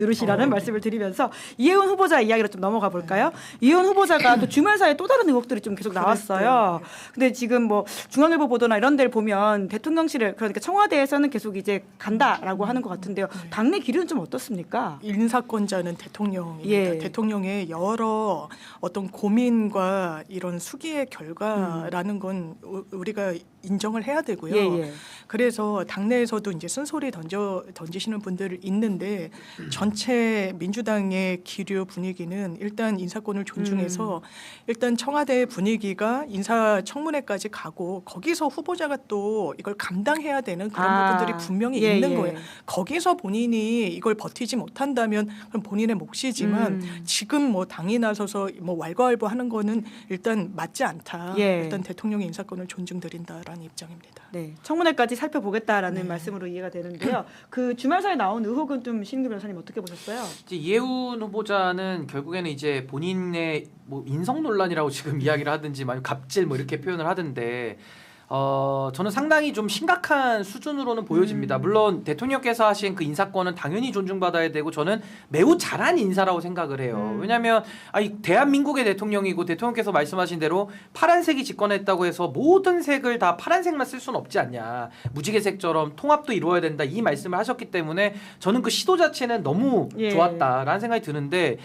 누르시라는 말씀을 드리면서 이혜훈 후보자 이야기로 좀 넘어가 볼까요? 이혜훈 후보자가 또 주말사에 또 다른 의혹들이 좀 계속 나왔어요. 근데 지금 뭐 중앙일보 보도나 이런 데를 보면 대통령실을 그러니까 청와대에서는 계속 이제 간다라고 하는 것 같은데요. 당내 기류는 좀 어떻습니까? 인사권자는 대통령입니다. 예. 대통령의 여러 어떤 고민과 이런 수기의 결과라는 건 우리가 인정을 해야 되고요. 예. 그래서 당내에서도 이제 쓴소리 던지시는 분들 있는데 전체 민주당의 기류 분위기는 일단 인사권을 존중해서 일단 청와대 분위기가 인사청문회까지 가고 거기서 후보자가 또 이걸 감당해야 되는 그런 부분들이 분명히 있는 거예요. 거기서 본인이 이걸 버티지 못한다면 그럼 본인의 몫이지만 지금 뭐 당이 나서서 뭐 왈가왈부하는 거는 일단 맞지 않다. 일단 대통령의 인사권을 존중드린다라는 입장입니다. 네, 청문회까지 살펴보겠다라는 말씀으로 이해가 되는데요. 그 주말사에 나온 의혹은 좀 신규 변호사님 어떻게 보셨어요? 이제 이혜훈 후보자는 결국에는 이제 본인의 뭐 인성 논란이라고 지금 이야기를 하든지 아니면 갑질 뭐 이렇게 표현을 하던데 저는 상당히 좀 심각한 수준으로는 보여집니다. 물론 대통령께서 하신 그 인사권은 당연히 존중받아야 되고 저는 매우 잘한 인사라고 생각을 해요. 왜냐하면 대한민국의 대통령이고 대통령께서 말씀하신 대로 파란색이 집권했다고 해서 모든 색을 다 파란색만 쓸 수는 없지 않냐. 무지개색처럼 통합도 이루어야 된다. 이 말씀을 하셨기 때문에 저는 그 시도 자체는 너무 좋았다라는 생각이 드는데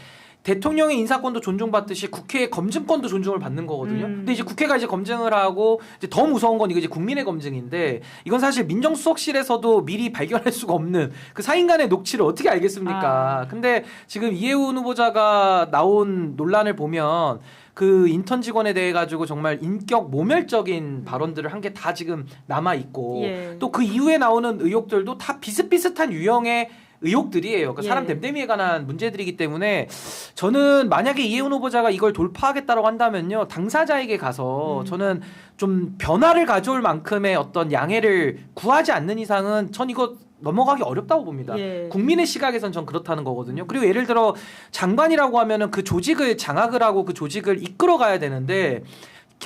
대통령의 인사권도 존중받듯이 국회의 검증권도 존중을 받는 거거든요. 근데 이제 국회가 이제 검증을 하고 이제 더 무서운 건 이거 이제 국민의 검증인데 이건 사실 민정수석실에서도 미리 발견할 수가 없는 그 사인간의 녹취를 어떻게 알겠습니까? 근데 지금 이혜훈 후보자가 나온 논란을 보면 그 인턴 직원에 대해 가지고 정말 인격 모멸적인 발언들을 한 게 다 지금 남아 있고 또 그 이후에 나오는 의혹들도 다 비슷비슷한 유형의 의혹들이에요. 그러니까 사람 됨됨이에 관한 문제들이기 때문에 저는 만약에 이혜훈 후보자가 이걸 돌파하겠다고 한다면요. 당사자에게 가서 저는 좀 변화를 가져올 만큼의 어떤 양해를 구하지 않는 이상은 전 이거 넘어가기 어렵다고 봅니다. 국민의 시각에선 전 그렇다는 거거든요. 그리고 예를 들어 장관이라고 하면은 그 조직을 장악을 하고 그 조직을 이끌어 가야 되는데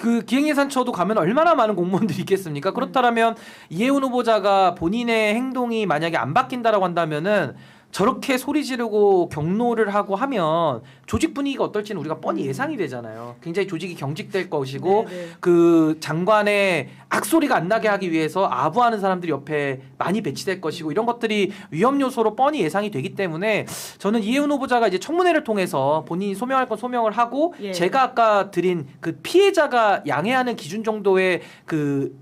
그 기획예산처도 가면 얼마나 많은 공무원들이 있겠습니까? 그렇다면 이혜훈 후보자가 본인의 행동이 만약에 안 바뀐다라고 한다면은 저렇게 소리 지르고 경로를 하고 하면 조직 분위기가 어떨지는 우리가 뻔히 예상이 되잖아요. 굉장히 조직이 경직될 것이고 그 장관의 악소리가 안 나게 하기 위해서 아부하는 사람들이 옆에 많이 배치될 것이고 이런 것들이 위험 요소로 뻔히 예상이 되기 때문에 저는 이혜훈 후보자가 이제 청문회를 통해서 본인이 소명할 건 소명을 하고 제가 아까 드린 그 피해자가 양해하는 기준 정도의 그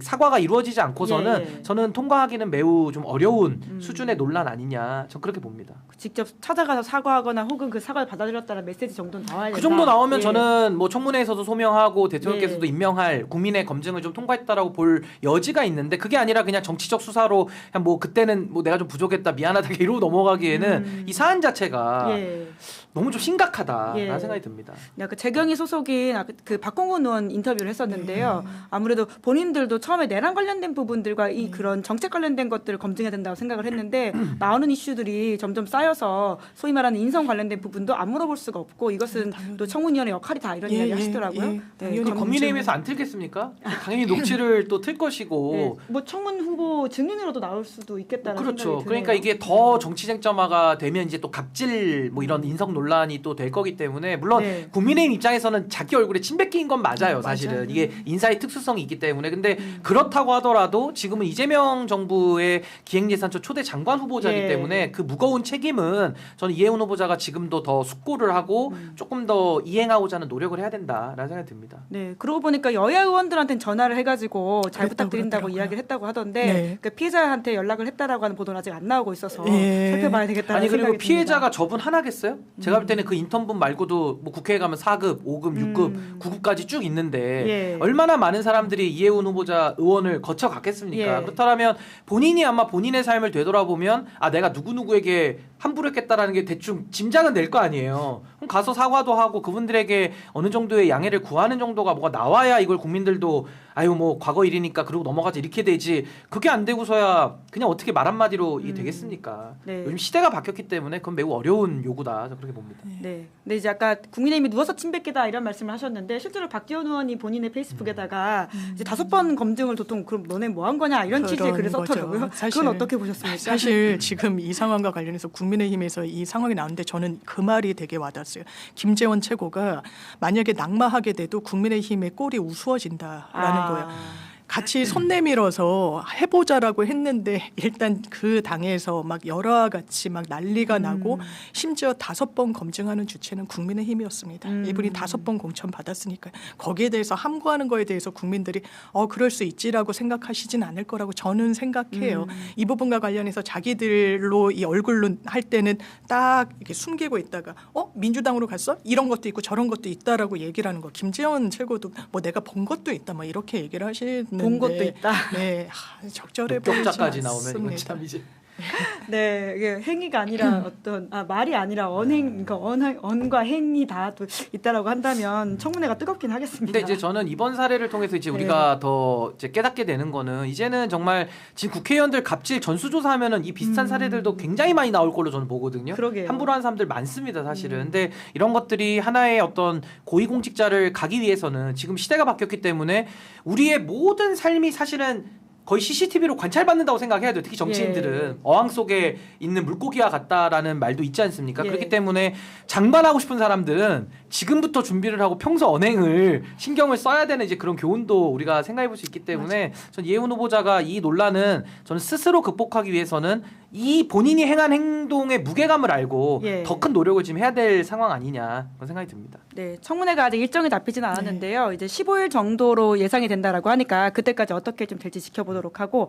사과가 이루어지지 않고서는 저는 통과하기는 매우 좀 어려운 수준의 논란 아니냐. 전 그렇게 봅니다. 직접 찾아가서 사과하거나 혹은 그 사과를 받아들였다는 메시지 정도는 나와야 된다. 그 정도 나오면 저는 뭐 청문회에서도 소명하고 대통령께서도 임명할 국민의 검증을 좀 통과했다라고 볼 여지가 있는데 그게 아니라 그냥 정치적 수사로 그냥 뭐 그때는 뭐 내가 좀 부족했다 미안하다 이러고 넘어가기에는 이 사안 자체가 너무 좀 심각하다라는 생각이 듭니다. 그 재경이 소속인 그 박홍근 의원 인터뷰를 했었는데요. 아무래도 본인들도 처음에 내란 관련된 부분들과 이 그런 정책 관련된 것들을 검증해야 된다고 생각을 했는데 나오는 이슈들이 점점 쌓여서 소위 말하는 인성 관련된 부분도 안 물어볼 수가 없고 이것은 또 청문위원회 역할이다 이런 이야기 하시더라고요. 당연히 국민의힘에서 안 틀겠습니까? 당연히 녹취를 또 틀 것이고 뭐 청문 후보 증인으로도 나올 수도 있겠다는 생각이 드네요. 그러니까 이게 더 정치 쟁점화가 되면 이제 또 갑질 뭐 이런 인성 논란이 또 될 거기 때문에 물론 국민의힘 입장에서는 자기 얼굴에 침 뱉긴 건 맞아요. 사실은 이게 인사의 특수성이 있기 때문에 근데 그렇다고 하더라도 지금은 이재명 정부의 기획예산처 초대 장관 후보자이기 때문에 그 무거운 책임은 저는 이혜훈 후보자가 지금도 더 숙고를 하고 조금 더 이행하고자 하는 노력을 해야 된다라는 생각이 듭니다. 네, 그러고 보니까 여야 의원들한테는 전화를 해가지고 잘 부탁드린다고 이야기를 했다고 하던데 그 피해자한테 연락을 했다라고 하는 보도는 아직 안 나오고 있어서 살펴봐야 되겠다는 아니 생각이 그리고 피해자가 듭니다. 저분 하나겠어요? 제가 볼 때는 그 인턴분 말고도 뭐 국회에 가면 4급, 5급, 6급, 9급까지 쭉 있는데 얼마나 많은 사람들이 이혜훈 후보자 의원을 거쳐갔겠습니까? 그렇다면 본인이 아마 본인의 삶을 되돌아보면 내가 누구누구에게 함부로 했겠다라는 게 대충 짐작은 될 거 아니에요. 그럼 가서 사과도 하고 그분들에게 어느 정도의 양해를 구하는 정도가 뭐가 나와야 이걸 국민들도 아유 뭐 과거 일이니까 그러고 넘어가지 이렇게 되지 그게 안 되고서야 그냥 어떻게 말 한마디로 이게 되겠습니까? 네. 요즘 시대가 바뀌었기 때문에 그건 매우 어려운 요구다. 저는 그렇게 봅니다. 네. 근데 이제 아까 국민의힘이 누워서 침뱉기다 이런 말씀을 하셨는데 실제로 박지원 의원이 본인의 페이스북에다가 이제 5번 검증을 도통 그럼 너네 뭐 한 거냐 이런 취지의 글을 그런 거죠. 썼더라고요. 사실- 그건 어떻게 보셨습니까? 사실 지금 이 상황과 관련해서 국민의힘에서 이 상황이 나오는데 저는 그 말이 되게 와닿았어요. 김재원 최고가 만약에 낙마하게 돼도 국민의힘의 꼴이 우스워진다라는 거예요. 같이 손 내밀어서 해보자라고 했는데 일단 그 당에서 막 열화와 같이 막 난리가 나고 심지어 5번 검증하는 주체는 국민의힘이었습니다. 이분이 5번 공천 받았으니까 거기에 대해서 함구하는 거에 대해서 국민들이 그럴 수 있지라고 생각하시진 않을 거라고 저는 생각해요. 이 부분과 관련해서 자기들로 이 얼굴로 할 때는 딱 이렇게 숨기고 있다가 민주당으로 갔어? 이런 것도 있고 저런 것도 있다라고 얘기를 하는 거. 김재원 최고도 뭐 내가 본 것도 있다 뭐 이렇게 얘기를 하시는 본 것도 있다. 네, 적절해 보이지 격자까지 나오면 이건 않습니다. 참 이제 네, 이게 행위가 아니라 말이 아니라 언행, 그러니까 언과 행이 다 또 있다라고 한다면 청문회가 뜨겁긴 하겠습니다. 근데 이제 저는 이번 사례를 통해서 이제 우리가 더 이제 깨닫게 되는 거는 이제는 정말 지금 국회의원들 갑질 전수조사하면은 이 비슷한 사례들도 굉장히 많이 나올 걸로 저는 보거든요. 그러게요. 함부로 하는 사람들 많습니다, 사실은. 근데 이런 것들이 하나의 어떤 고위공직자를 가기 위해서는 지금 시대가 바뀌었기 때문에 우리의 모든 삶이 사실은 거의 CCTV로 관찰받는다고 생각해야 돼요. 특히 정치인들은 어항 속에 있는 물고기와 같다라는 말도 있지 않습니까? 예. 그렇기 때문에 장관하고 싶은 사람들은 지금부터 준비를 하고 평소 언행을 신경을 써야 되는 이제 그런 교훈도 우리가 생각해 볼 수 있기 때문에 전 이해훈 후보자가 이 논란은 저는 스스로 극복하기 위해서는 이 본인이 행한 행동의 무게감을 알고 예. 더 큰 노력을 지금 해야 될 상황 아니냐 그런 생각이 듭니다. 네, 청문회가 아직 일정이 잡히지는 않았는데요. 이제 15일 정도로 예상이 된다라고 하니까 그때까지 어떻게 좀 될지 지켜보도록 하고